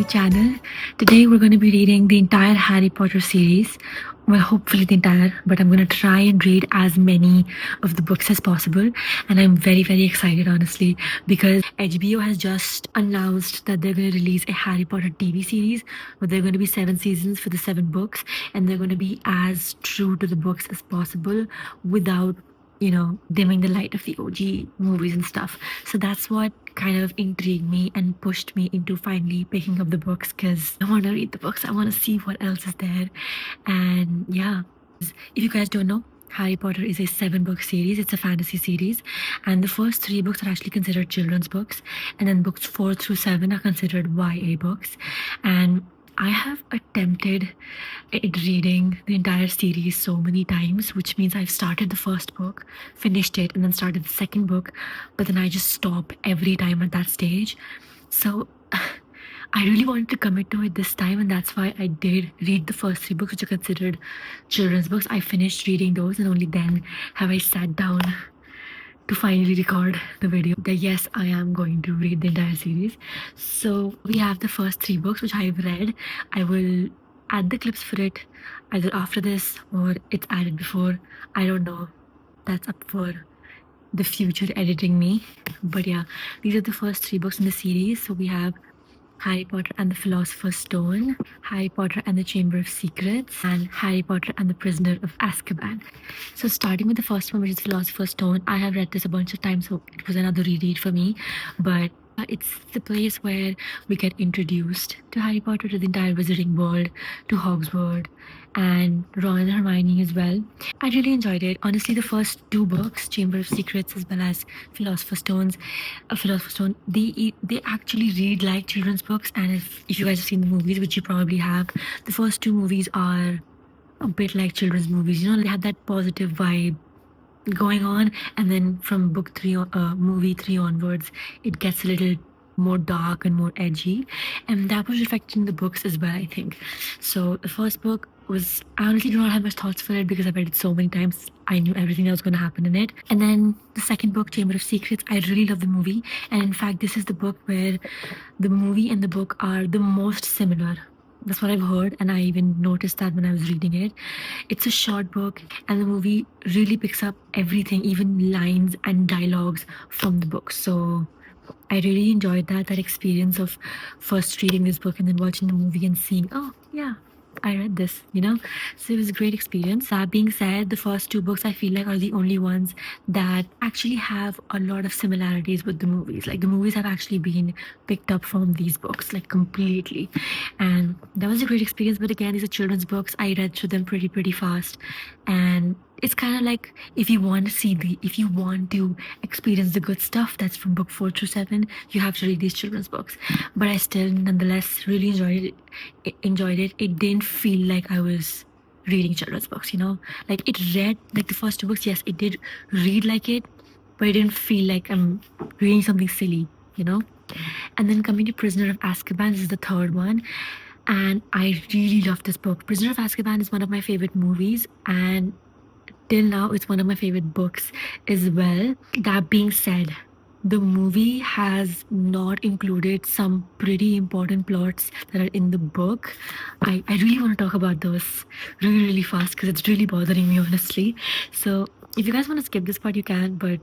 channel. Today we're going to be reading the entire Harry Potter series. Well, hopefully the entire, but I'm going to try and read as many of the books as possible. And I'm very, very excited, honestly, because HBO has just announced that they're going to release a Harry Potter TV series where there are going to be 7 seasons for the 7 books, and they're going to be as true to the books as possible without dimming the light of the OG movies and stuff. So that's what kind of intrigued me and pushed me into finally picking up the books, because I want to read the books. I want to see what else is there. And yeah, if you guys don't know, Harry Potter is a 7-book series. It's a fantasy series, and the first 3 books are actually considered children's books, and then books 4 through 7 are considered YA books. And I have attempted reading the entire series so many times, which means I've started the first book, finished it, and then started the second book, but then I just stop every time at that stage. So I really wanted to commit to it this time, and that's why I did read the first 3 books, which are considered children's books. I finished reading those, and only then have I sat down to finally record the video that yes, I am going to read the entire series. So we have the first 3 books, which I've read. I will add the clips for it either after this or it's added before. I don't know. That's up for the future editing me. But yeah, these are the first 3 books in the series. So we have Harry Potter and the Philosopher's Stone, Harry Potter and the Chamber of Secrets, and Harry Potter and the Prisoner of Azkaban. So starting with the first one, which is Philosopher's Stone, I have read this a bunch of times, so it was another reread for me. But it's the place where we get introduced to Harry Potter, to the entire wizarding world, to Hogwarts, and Ron and Hermione as well. I really enjoyed it. Honestly, the first 2 books, Chamber of Secrets as well as Philosopher's Stone, they actually read like children's books. And if you guys have seen the movies, which you probably have, the first 2 movies are a bit like children's movies. They have that positive vibe going on, and then from movie 3 onwards, it gets a little more dark and more edgy, and that was reflected in the books as well, I think. So the first book was, I honestly do not have much thoughts for it because I've read it so many times. I knew everything that was going to happen in it. And then the second book, Chamber of Secrets, I really love the movie, and in fact this is the book where the movie and the book are the most similar. That's what I've heard, and I even noticed that when I was reading it. It's a short book, and the movie really picks up everything, even lines and dialogues from the book. So I really enjoyed that experience of first reading this book and then watching the movie and seeing, oh yeah, I read this, So it was a great experience. That being said, the first 2 books I feel like are the only ones that actually have a lot of similarities with the movies. Like the movies have actually been picked up from these books, like completely. And that was a great experience. But again, these are children's books. I read through them pretty fast. And it's kind of like, if you want to experience the good stuff that's from book 4 through 7, you have to read these children's books. But I still nonetheless really enjoyed it. It didn't feel like I was reading children's books, like it read like the first 2 books. Yes, it did read like it, but it didn't feel like I'm reading something silly. And then coming to Prisoner of Azkaban, this is the third one, and I really love this book. Prisoner of Azkaban is one of my favorite movies, and till now it's one of my favorite books as well. That being said, the movie has not included some pretty important plots that are in the book. I really want to talk about those really fast because it's really bothering me, honestly. So if you guys want to skip this part, you can, but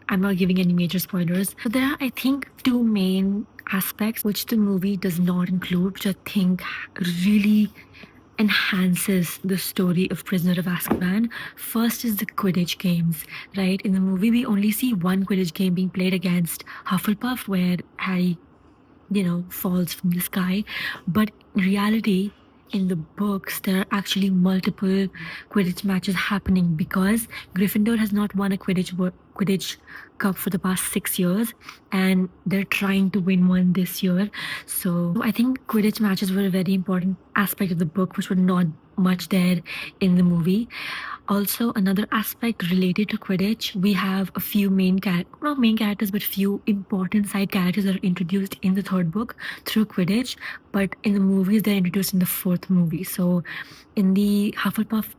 I'm not giving any major spoilers. But there are, I think, 2 main aspects which the movie does not include, which I think really enhances the story of Prisoner of Azkaban. First is the Quidditch games, right? In the movie, we only see one Quidditch game being played against Hufflepuff, where Harry, falls from the sky. But in reality, in the books, there are actually multiple Quidditch matches happening because Gryffindor has not won a Quidditch Cup for the past 6 years, and they're trying to win one this year. So I think Quidditch matches were a very important aspect of the book, which were not much there in the movie. Also, another aspect related to Quidditch, we have a few not main characters, but few important side characters that are introduced in the 3rd book through Quidditch, but in the movies, they're introduced in the 4th movie. So in the Hufflepuff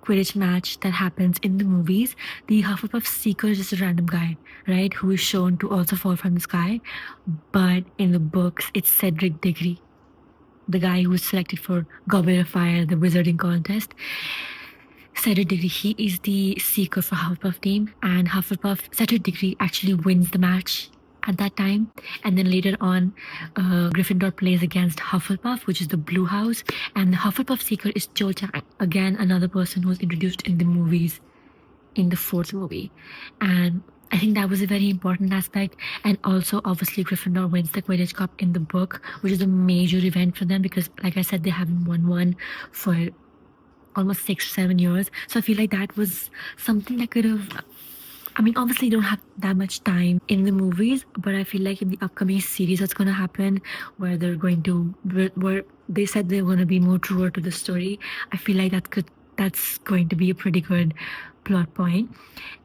Quidditch match that happens in the movies, the Hufflepuff Seeker is just a random guy, right, who is shown to also fall from the sky. But in the books, it's Cedric Diggory. the guy who was selected for Goblet of Fire, the wizarding contest. Cedric Diggory, he is the seeker for Hufflepuff team, and Hufflepuff, Cedric Diggory actually wins the match at that time. And then later on, Gryffindor plays against Hufflepuff, which is the blue house, and the Hufflepuff seeker is Cho Chang, again another person who was introduced in the movies in the fourth movie. And I think that was a very important aspect. And also, obviously, Gryffindor wins the Quidditch Cup in the book, which is a major event for them because, like I said, they haven't won one for almost 6 7 years. So I feel like that was something that could have. I mean, obviously, you don't have that much time in the movies, but I feel like in the upcoming series that's going to happen, where they're going to, where they said they're going to be more truer to the story, I feel like that's going to be a pretty good plot point.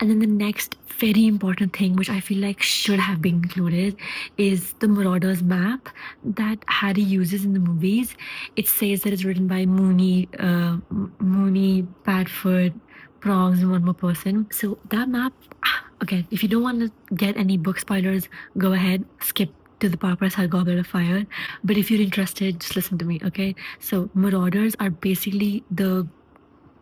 And then the next very important thing, which I feel like should have been included, is the Marauders map that Harry uses in the movies. It says that it's written by Mooney, Padfoot, Prongs, and one more person. So that map, again, if you don't want to get any book spoilers, go ahead, skip to the part where I said Goblet of Fire. But if you're interested, just listen to me, okay? So Marauders are basically the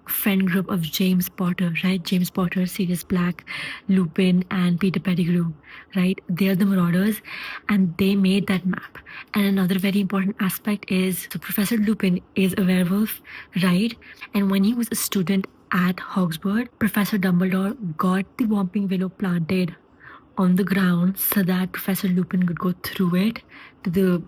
friend group of James Potter, right? James Potter, Sirius Black, Lupin, and Peter Pettigrew, right? They're the Marauders, and they made that map. And another very important aspect is, so Professor Lupin is a werewolf, right? And when he was a student at Hogsmeade, Professor Dumbledore got the Whomping Willow planted on the ground so that Professor Lupin could go through it to the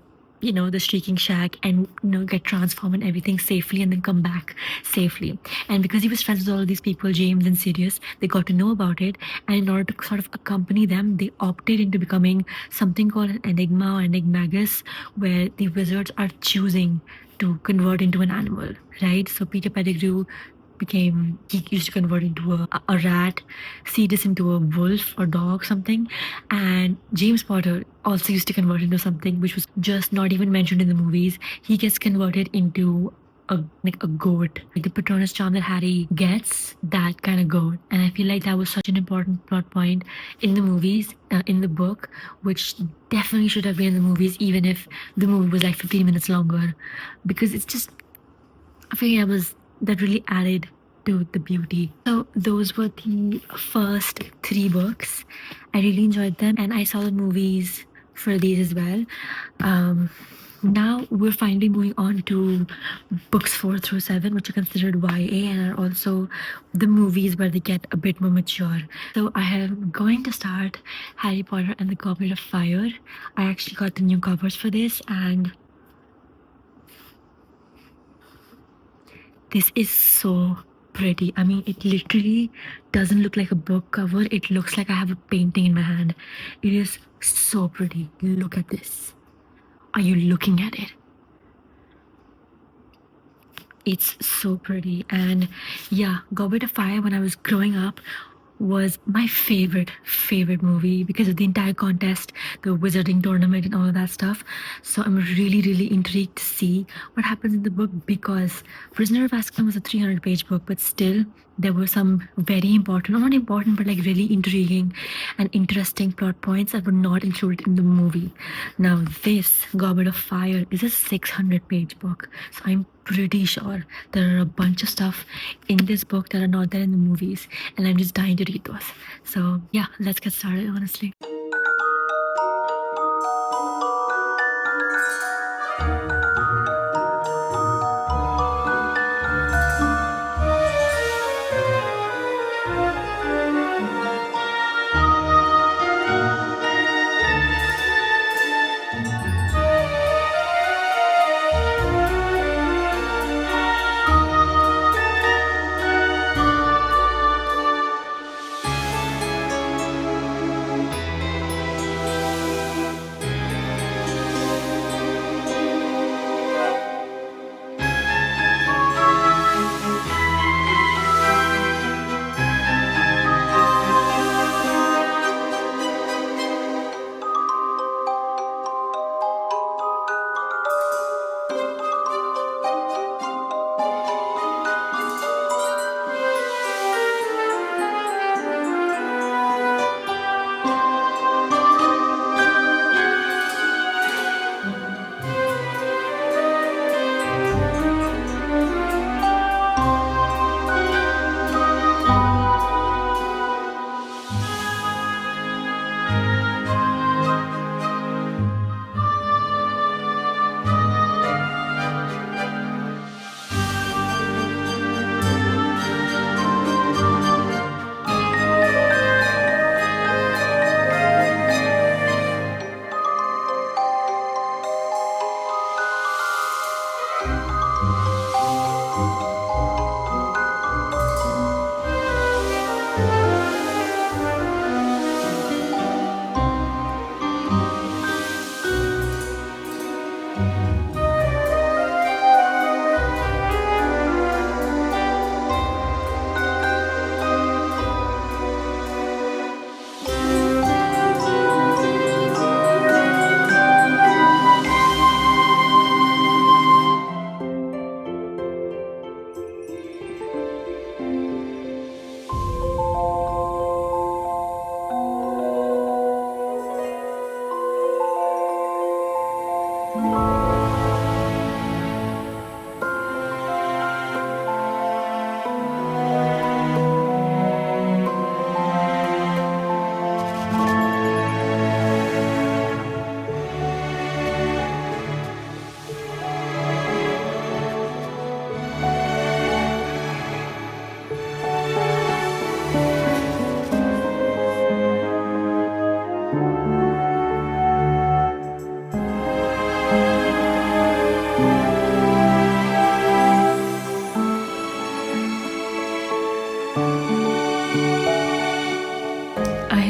Shrieking Shack and get transformed and everything safely and then come back safely. And because he was friends with all of these people, James and Sirius, they got to know about it. And in order to sort of accompany them, they opted into becoming something called an Enigma or Enigmagus, where the wizards are choosing to convert into an animal, right? So Peter Pettigrew he used to convert into a rat, Sirius into a wolf or dog, something. And James Potter also used to convert into something which was just not even mentioned in the movies. He gets converted into a goat, like the Patronus charm that Harry gets, that kind of goat. And I feel like that was such an important plot point in the movies, in the book, which definitely should have been in the movies, even if the movie was like 15 minutes longer, because it's just, I feel like that really added to the beauty. So those were the first 3 books. I really enjoyed them, and I saw the movies for these as well. Now we're finally moving on to books 4 through 7, which are considered YA and are also the movies where they get a bit more mature. So I am going to start Harry Potter and the Goblet of Fire. I actually got the new covers for this, and this is so pretty. I mean, it literally doesn't look like a book cover. It looks like I have a painting in my hand. It is so pretty. Look at this. Are you looking at it? It's so pretty. And yeah, Goblet of Fire, when I was growing up, was my favorite movie because of the entire contest, the wizarding tournament, and all of that stuff. So I'm really intrigued to see what happens in the book, because Prisoner of Azkaban was a 300-page book, but still there were some very important, or not important, but like really intriguing and interesting plot points that were not included in the movie. Now this Goblet of Fire is a 600-page book, so I'm pretty sure there are a bunch of stuff in this book that are not there in the movies, and I'm just dying to read those. So yeah, let's get started, honestly.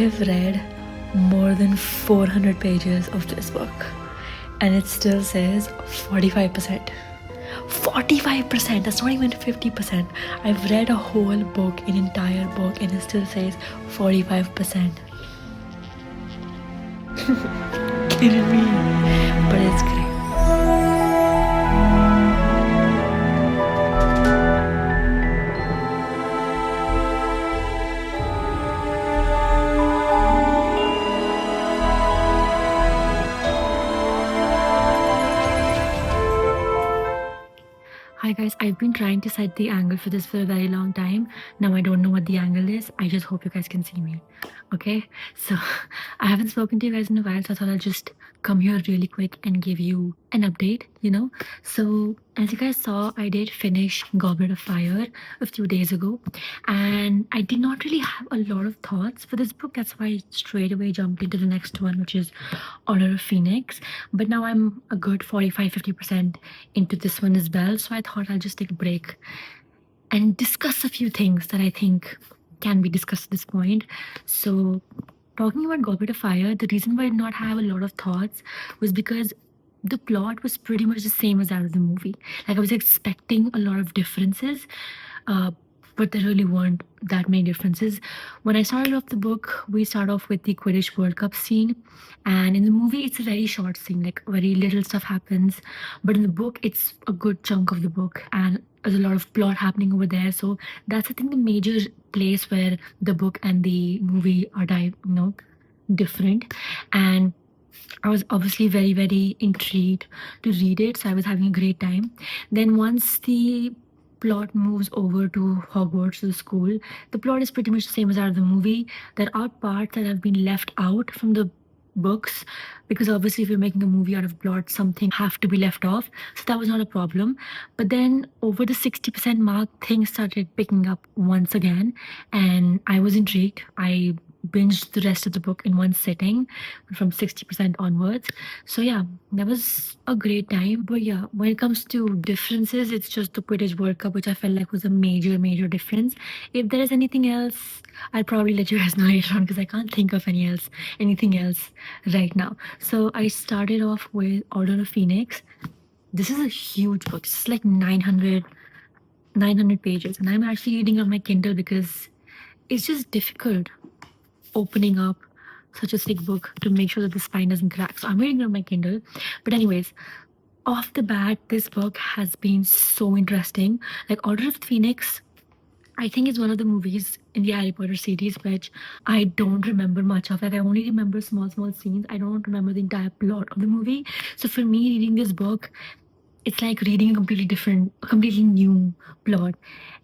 have read more than 400 pages of this book, and it still says 45%. 45%, that's not even 50%. I've read a whole book, an entire book, and it still says 45%. Kidding me? But it's great. Hi guys, I've been trying to set the angle for this for a very long time. Now I don't know what the angle is. I just hope you guys can see me. Okay, so I haven't spoken to you guys in a while, so I thought I'll just come here really quick and give you an update, So as you guys saw, I did finish Goblet of Fire a few days ago, and I did not really have a lot of thoughts for this book. That's why I straight away jumped into the next one, which is Order of Phoenix. But now I'm a good 45-50% into this one as well, so I thought I'll just take a break and discuss a few things that I think can be discussed at this point. So talking about Goblet of Fire, the reason why I did not have a lot of thoughts was because the plot was pretty much the same as that of the movie. Like I was expecting a lot of differences, but there really weren't that many differences. When I started off the book, we start off with the Quidditch World Cup scene, and in the movie, it's a very short scene, like very little stuff happens. But in the book, it's a good chunk of the book, and there's a lot of plot happening over there. So that's, I think, the major place where the book and the movie are different. And I was obviously very, very intrigued to read it, so I was having a great time. Then once the plot moves over to Hogwarts, to the school, the plot is pretty much the same as that of the movie. There are parts that have been left out from the books, because obviously if you're making a movie out of plot, something have to be left off, so that was not a problem. But then over the 60% mark, things started picking up once again, and I was intrigued. I binged the rest of the book in one sitting from 60% onwards. So yeah, that was a great time. But yeah, when it comes to differences, it's just the Quidditch World Cup, which I felt like was a major difference. If there is anything else, I'll probably let you guys know later on, because I can't think of anything else right now. So I started off with Order of Phoenix. This is a huge book. It's like 900 pages, and I'm actually reading on my Kindle because it's just difficult opening up such a thick book to make sure that the spine doesn't crack. So I'm reading it on my Kindle. But anyways, off the bat, this book has been so interesting. Like Order of Phoenix, I think it's one of the movies in the Harry Potter series which I don't remember much of. Like I only remember small scenes. I don't remember the entire plot of the movie. So for me, reading this book, it's like reading a completely new plot.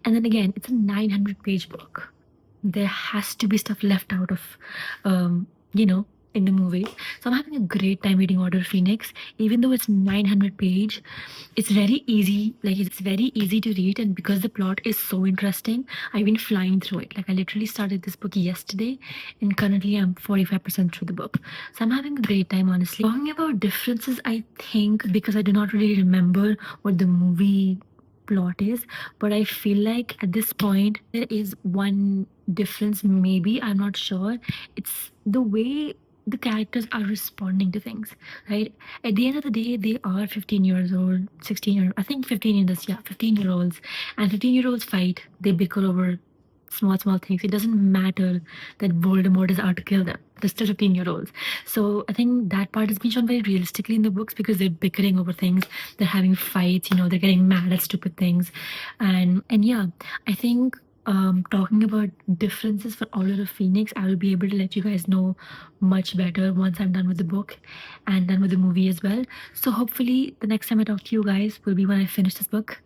And then again, it's a 900-page book. There has to be stuff left out of, in the movie. So I'm having a great time reading Order of Phoenix. Even though it's 900 page, it's very easy. Like it's very easy to read, and because the plot is so interesting, I've been flying through it. Like I literally started this book yesterday, and currently I'm 45% through the book. So I'm having a great time, honestly. Talking about differences, I think because I do not really remember what the movie plot is, but I feel like at this point there is one difference, maybe, I'm not sure. It's the way the characters are responding to things, right? At the end of the day, they are 15 years old, 16 years, I think 15 in this, yeah, 15-year-olds, and 15-year-olds fight, they bicker over small things. It doesn't matter that Voldemort is out to kill them. They're still 15-year-olds. So I think that part has been shown very realistically in the books, because they're bickering over things, they're having fights, they're getting mad at stupid things. And yeah, I think talking about differences for Order of Phoenix, I will be able to let you guys know much better once I'm done with the book and done with the movie as well. So hopefully the next time I talk to you guys will be when I finish this book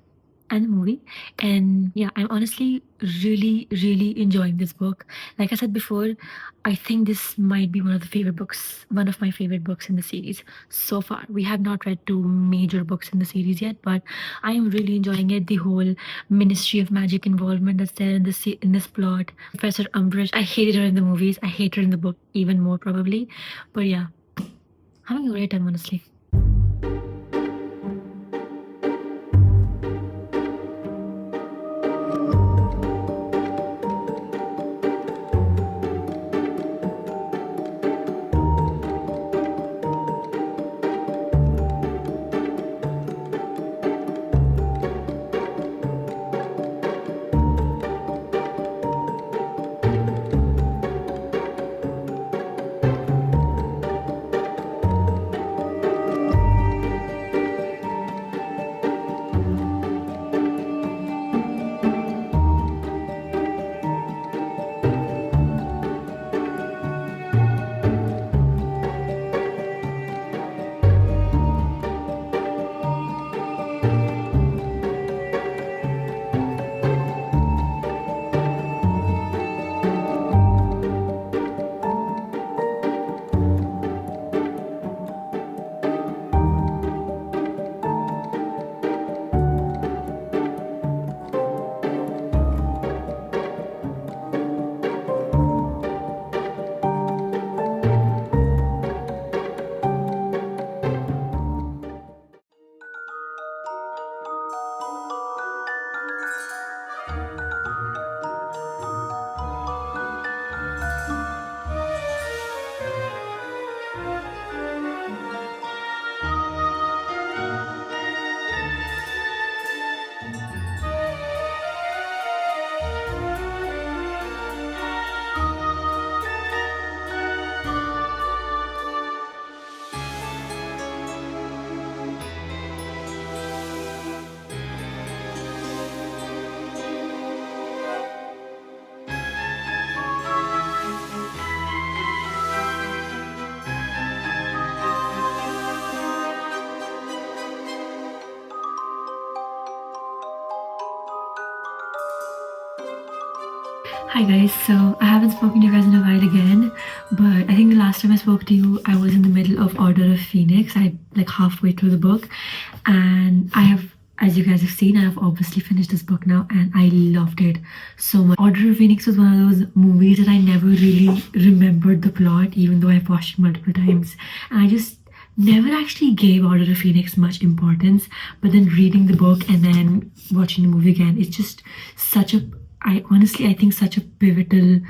and the movie. And yeah, I'm honestly really enjoying this book. Like I said before, I think this might be one of my favorite books in the series so far. We have not read two major books in the series yet, but I am really enjoying it. The whole Ministry of Magic involvement that's there in this plot. Professor Umbridge, I hated her in the movies, I hate her in the book even more probably. But yeah, having a great time, honestly. Hi guys, so I haven't spoken to you guys in a while again, but I think the last time I spoke to you, I was in the middle of Order of Phoenix. I like halfway through the book, and I have, as you guys have seen, I have obviously finished this book now, and I loved it so much. Order of Phoenix was one of those movies that I never really remembered the plot, even though I've watched it multiple times, and I just never actually gave Order of Phoenix much importance. But then reading the book and then watching the movie again, it's just such a I think such a pivotal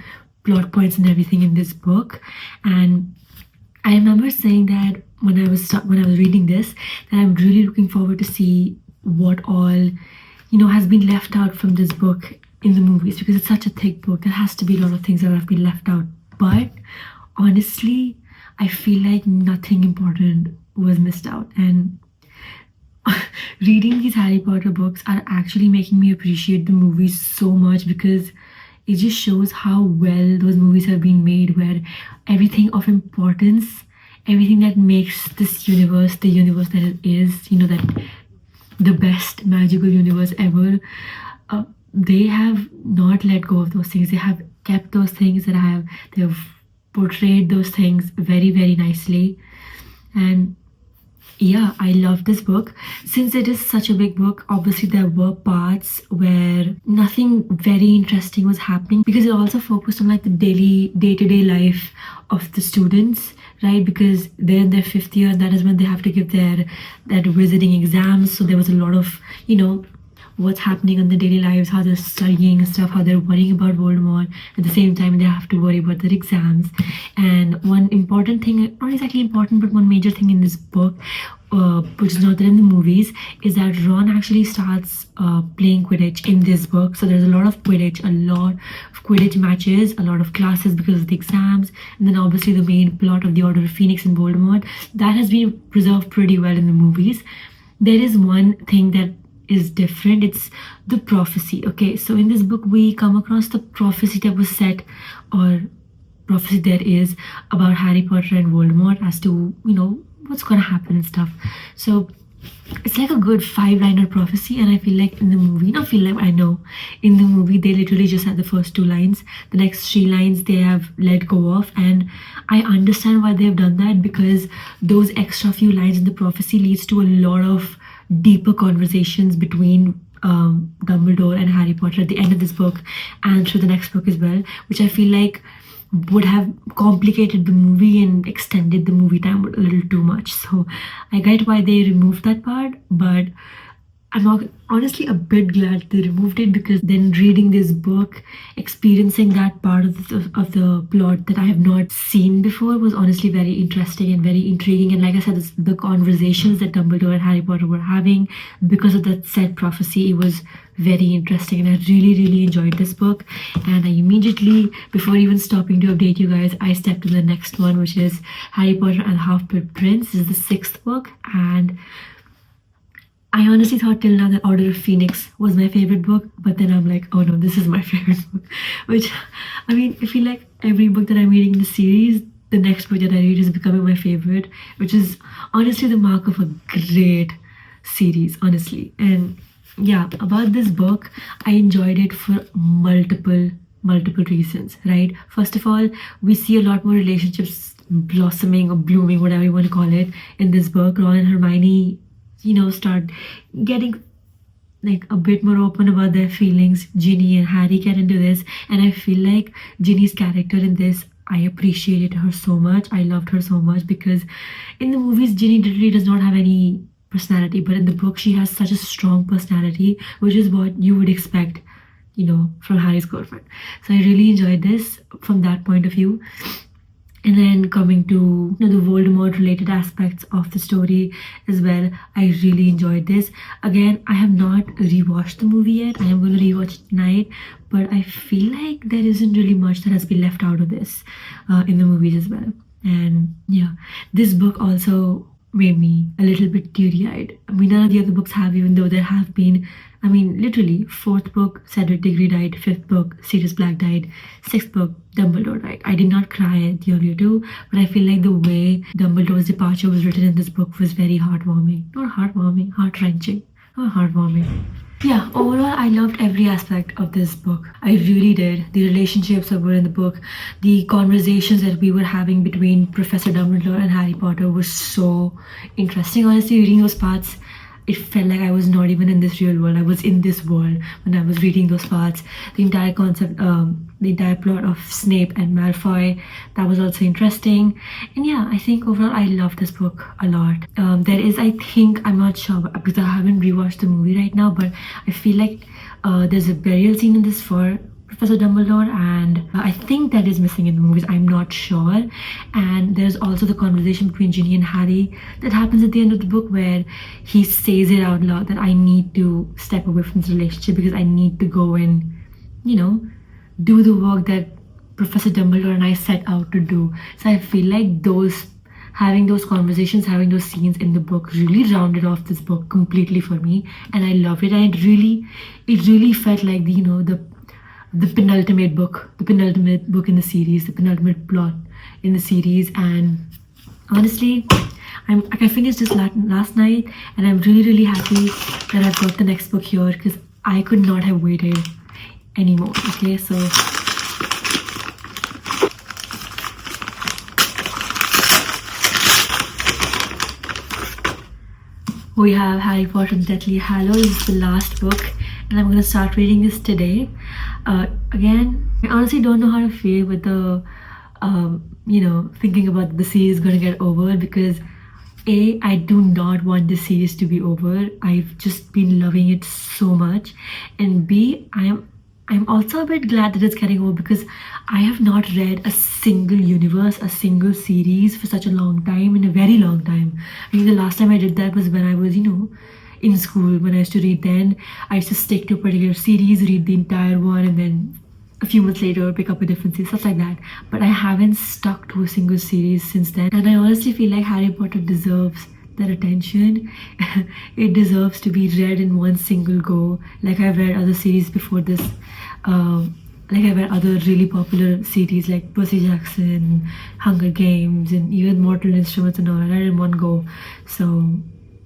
plot points and everything in this book. And I remember saying that when I was reading this, that I'm really looking forward to see what all has been left out from this book in the movies, because it's such a thick book. There has to be a lot of things that have been left out. But honestly, I feel like nothing important was missed out. And reading these Harry Potter books are actually making me appreciate the movies so much, because it just shows how well those movies have been made, where everything of importance, everything that makes this universe the universe that it is, that the best magical universe ever, they have not let go of those things. They have kept those things they have portrayed those things very, very nicely. And yeah, I love this book. Since it is such a big book, obviously there were parts where nothing very interesting was happening, because it also focused on like the day-to-day life of the students, right? Because they're in their fifth year, and that is when they have to give that wizarding exams. So there was a lot of, what's happening in their daily lives, how they're studying and stuff, how they're worrying about Voldemort. At the same time, they have to worry about their exams. And one important thing, not exactly important, but one major thing in this book, which is not there in the movies, is that Ron actually starts playing Quidditch in this book. So there's a lot of Quidditch matches, a lot of classes because of the exams, and then obviously the main plot of the Order of Phoenix and Voldemort, that has been preserved pretty well in the movies. There is one thing that is different. It's the prophecy. Okay, so in this book we come across the prophecy that was set, or prophecy there is, about Harry Potter and Voldemort as to what's gonna happen and stuff. So it's like a good 5-liner prophecy, and I feel like in the movie, not feel like, I know in the movie they literally just had the first 2 lines. The next 3 lines they have let go of, and I understand why they've done that, because those extra few lines in the prophecy leads to a lot of deeper conversations between Dumbledore and Harry Potter at the end of this book and through the next book as well, which I feel like would have complicated the movie and extended the movie time a little too much. So I get why they removed that part, but I'm honestly a bit glad they removed it, because then reading this book, experiencing that part of the plot that I have not seen before, was honestly very interesting and very intriguing. And like I said, the conversations that Dumbledore and Harry Potter were having because of that said prophecy, it was very interesting, and I really, really enjoyed this book. And I immediately, before even stopping to update you guys, I stepped to the next one, which is Harry Potter and the Half-Blood Prince. This is the 6th book, and I honestly thought till now that Order of Phoenix was my favorite book, but then I'm like, oh no, this is my favorite book. Which, I mean, I feel like every book that I'm reading in the series, the next book that I read is becoming my favorite, which is honestly the mark of a great series, honestly. And yeah, about this book, I enjoyed it for multiple reasons, right? First of all, we see a lot more relationships blossoming or blooming, whatever you want to call it, in this book. Ron and Hermione start getting like a bit more open about their feelings. Ginny and Harry get into this, and I feel like Ginny's character in this, I appreciated her so much. I loved her so much, because in the movies Ginny literally does not have any personality, but in the book she has such a strong personality, which is what you would expect from Harry's girlfriend. So I really enjoyed this from that point of view. And then coming to the Voldemort related aspects of the story as well, I really enjoyed this. Again, I have not rewatched the movie yet. I am going to rewatch it tonight, but I feel like there isn't really much that has been left out of this in the movies as well. And yeah, this book also made me a little bit teary-eyed. I mean, none of the other books have, even though there have been, I mean, literally, 4th book, Cedric Diggory died. 5th book, Sirius Black died. 6th book, Dumbledore died. I did not cry at the earlier two, but I feel like the way Dumbledore's departure was written in this book was very heartwarming. Not heartwarming, heart-wrenching. Not heartwarming. Yeah, overall, I loved every aspect of this book. I really did. The relationships that were in the book, the conversations that we were having between Professor Dumbledore and Harry Potter was so interesting. Honestly, reading those parts, it felt like I was not even in this real world. I was in this world when I was reading those parts. The entire concept, the entire plot of Snape and Malfoy, that was also interesting. And yeah, I think overall I love this book a lot. There is, I think, I'm not sure because I haven't rewatched the movie right now, but I feel like there's a burial scene in this for Professor Dumbledore, and I think that is missing in the movies. I'm not sure. And there's also the conversation between Ginny and Harry that happens at the end of the book where he says it out loud that I need to step away from this relationship because I need to go and, you know, do the work that Professor Dumbledore and I set out to do. So I feel like those having those conversations, having those scenes in the book really rounded off this book completely for me, and I loved it. And it really felt like the, you know, the penultimate book in the series, the penultimate plot in the series. And honestly, I finished this last night, and I'm really happy that I've got the next book here because I could not have waited anymore. Okay, so we have Harry Potter and Deathly Hallows. This is the last book, and I'm gonna start reading this today. Again, I honestly don't know how to feel with the, thinking about the series gonna get over because I do not want this series to be over. I've just been loving it so much, and B, I'm also a bit glad that it's getting over because I have not read a single universe, a single series for such a long time, in a very long time. I think the last time I did that was when I was, in school. When I used to read then, I used to stick to a particular series, read the entire one, and then a few months later pick up a different series, stuff like that. But I haven't stuck to a single series since then. And I honestly feel like Harry Potter deserves that attention. It deserves to be read in one single go. Like I've read other series before this. Like I've read other really popular series like Percy Jackson, Hunger Games, and even Mortal Instruments and all. I read in one go. So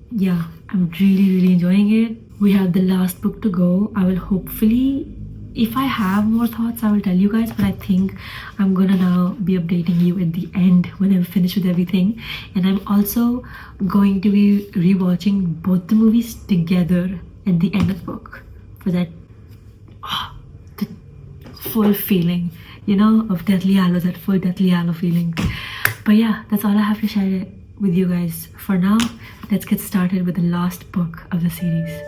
yeah, I'm really enjoying it. We have the last book to go. I will hopefully, if I have more thoughts, I will tell you guys, but I think I'm gonna now be updating you at the end when I'm finished with everything. And I'm also going to be rewatching both the movies together at the end of the book for that the full feeling, of Deathly Hallows, that full Deathly Hallow feeling. But yeah, that's all I have to share with you guys for now. Let's get started with the last book of the series.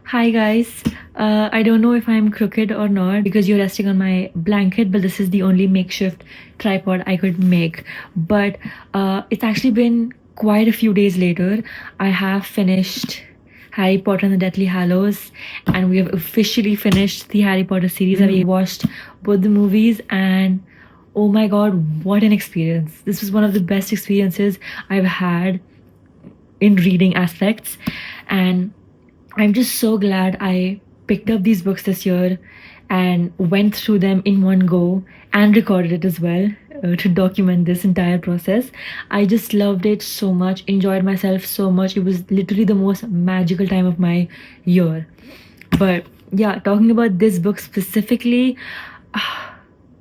Hi guys, I don't know if I'm crooked or not because you're resting on my blanket, but this is the only makeshift tripod I could make. But it's actually been quite a few days later. I have finished Harry Potter and the Deathly Hallows, and we have officially finished the Harry Potter series. We watched both the movies, and oh my god, what an experience! This was one of the best experiences I've had in reading aspects, and I'm just so glad I picked up these books this year and went through them in one go and recorded it as well to document this entire process. I just loved it so much, enjoyed myself so much. It was literally the most magical time of my year. But yeah, talking about this book specifically,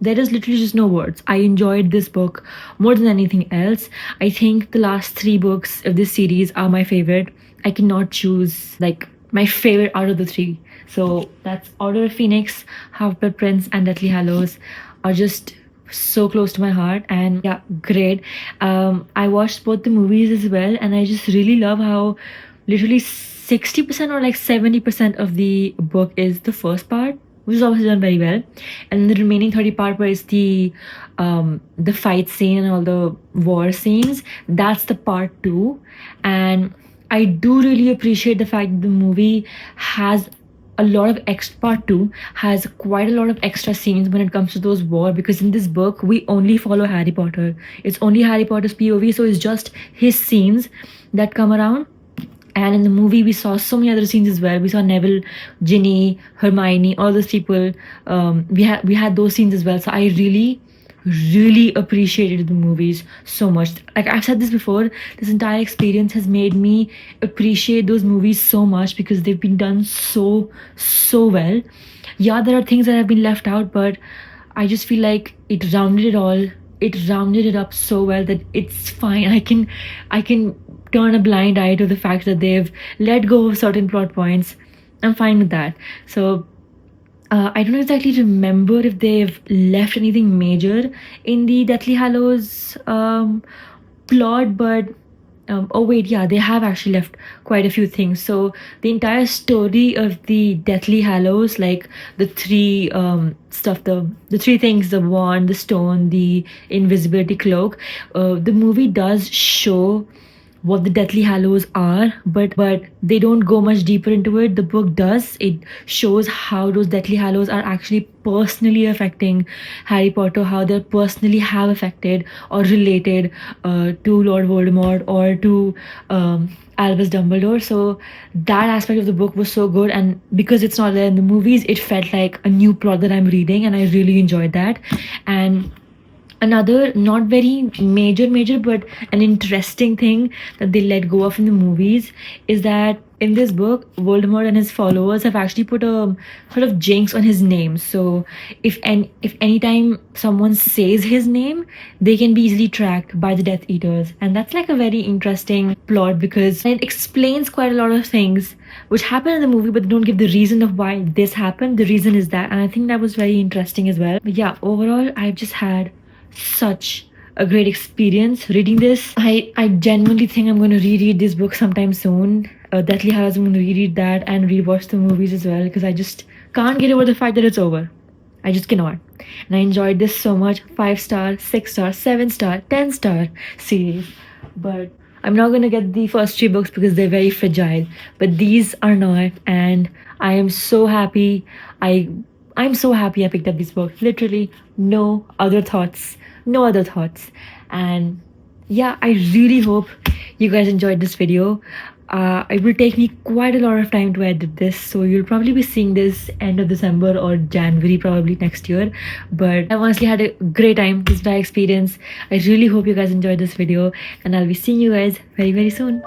there is literally just no words. I enjoyed this book more than anything else. I think the last 3 books of this series are my favorite. I cannot choose like my favorite out of the 3. So that's Order of Phoenix, Half-Blood Prince, and Deathly Hallows are just so close to my heart, and yeah, great. I watched both the movies as well, and I just really love how literally 60% or like 70% of the book is the first part, which is obviously done very well, and the remaining 30 part where it's the fight scene and all the war scenes, that's the part 2. And I do really appreciate the fact that the movie has a lot of extra part 2 has quite a lot of extra scenes when it comes to those war, because in this book we only follow Harry Potter. It's only Harry Potter's POV, so it's just his scenes that come around. And in the movie we saw so many other scenes as well. We saw Neville, Ginny, Hermione, all those people. We had those scenes as well, so I really appreciated the movies so much. Like I've said this before, this entire experience has made me appreciate those movies so much because they've been done so well. Yeah, there are things that have been left out, but I just feel like it rounded it up so well that it's fine. I can turn a blind eye to the fact that they've let go of certain plot points. I'm fine with that. So I don't exactly remember if they've left anything major in the Deathly Hallows plot, but oh wait, yeah, they have actually left quite a few things. So the entire story of the Deathly Hallows, like the 3 stuff, the 3 things, the wand, the stone, the invisibility cloak, the movie does show what the Deathly Hallows are, but they don't go much deeper into it. The book does. It shows how those Deathly Hallows are actually personally affecting Harry Potter, how they personally have affected or related to Lord Voldemort or to Albus Dumbledore. So that aspect of the book was so good, and because it's not there in the movies, it felt like a new plot that I'm reading, and I really enjoyed that. And another not very major but an interesting thing that they let go of in the movies is that in this book Voldemort and his followers have actually put a sort of jinx on his name. So if anytime someone says his name, they can be easily tracked by the Death Eaters, and that's like a very interesting plot because it explains quite a lot of things which happen in the movie, but they don't give the reason of why this happened. The reason is that, and I think that was very interesting as well. But yeah, overall I've just had such a great experience reading this. I genuinely think I'm going to reread this book sometime soon. Deathly Hallows, I'm going to reread that and rewatch the movies as well because I just can't get over the fact that it's over. I just cannot. And I enjoyed this so much. 5-star, 6-star, 7-star, 10-star series. But I'm not going to get the first 3 books because they're very fragile. But these are not. And I am so happy. I'm so happy I picked up this book. Literally no other thoughts. And yeah, I really hope you guys enjoyed this video. It will take me quite a lot of time to edit this, so you'll probably be seeing this end of December or January probably next year. But I honestly had a great time, this entire experience. I really hope you guys enjoyed this video, and I'll be seeing you guys very soon.